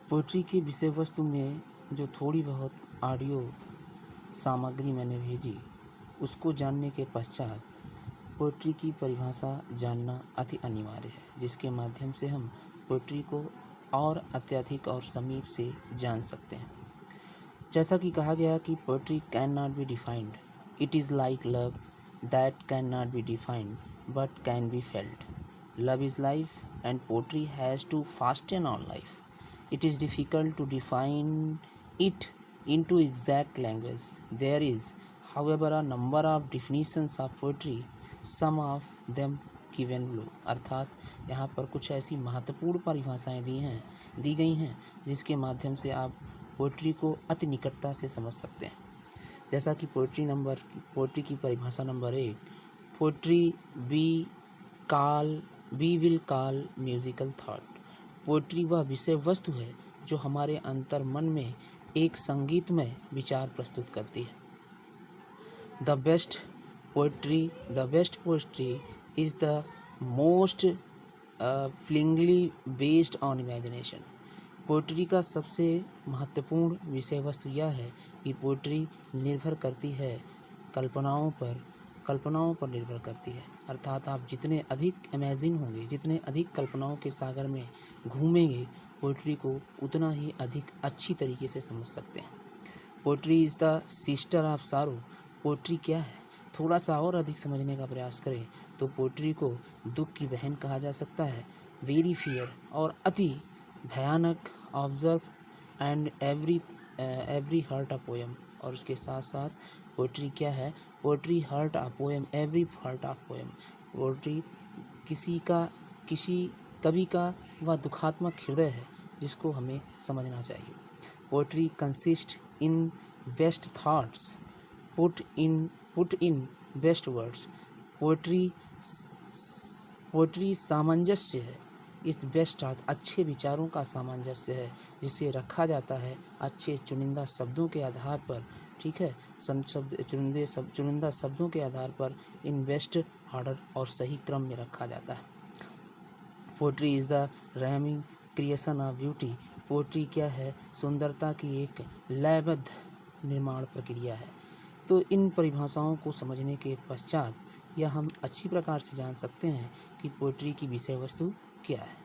Poetry की विषय वस्तु में जो थोड़ी बहुत ऑडियो सामग्री मैंने भेजी, उसको जानने के पश्चात पोइट्री की परिभाषा जानना अति अनिवार्य है, जिसके माध्यम से हम पोइट्री को और अत्यधिक और समीप से जान सकते हैं। जैसा कि कहा गया कि poetry can not be defined, it is like love that can not be defined but can be felt. Love is life and poetry has to fasten on life. It is difficult to define it into exact language. There is, however, a number of definitions of poetry, some of them given below. अर्थात यहाँ पर कुछ ऐसी महत्वपूर्ण परिभाषाएं दी गई हैं जिसके माध्यम से आप पोइट्री को अति निकटता से समझ सकते हैं। जैसा कि पोइट्री की परिभाषा number 1, poetry we will call musical thought. Poetry वह विषय वस्तु है जो हमारे अंतर मन में एक संगीतमय विचार प्रस्तुत करती है। The best poetry is the most feelingly based on imagination. Poetry का सबसे महत्वपूर्ण विषय वस्तु यह है कि पोइट्री निर्भर करती है कल्पनाओं पर निर्भर करती है। अर्थात आप जितने अधिक इमेजिन होंगे, जितने अधिक कल्पनाओं के सागर में घूमेंगे, पोइट्री को उतना ही अधिक अच्छी तरीके से समझ सकते हैं। Poetry is the sister of सारो। पोइट्री क्या है? थोड़ा सा और अधिक समझने का प्रयास करें तो पोइट्री को दुख की बहन कहा जा सकता है। वेरी फियर और अति भयानक, observe and every hurt a poem. और उसके साथ साथ पोइट्री क्या है? Poetry hurt a poem, every hurt a poem. Poetry कवि का वह दुखात्मक हृदय है जिसको हमें समझना चाहिए। Poetry consist in best thoughts put in best words. Poetry सामंजस्य है, इस बेस्ट थॉट अच्छे विचारों का सामंजस्य है जिसे रखा जाता है अच्छे चुनिंदा शब्दों के आधार पर। ठीक है, चुनिंदा शब्दों के आधार पर इन बेस्ट ऑर्डर और सही क्रम में रखा जाता है। Poetry is the rhyming creation of beauty. Poetry क्या है? सुंदरता की एक लयबद्ध निर्माण प्रक्रिया है। तो इन परिभाषाओं को समझने के पश्चात यह हम अच्छी प्रकार से जान सकते हैं कि पोइट्री की विषय वस्तु क्या है।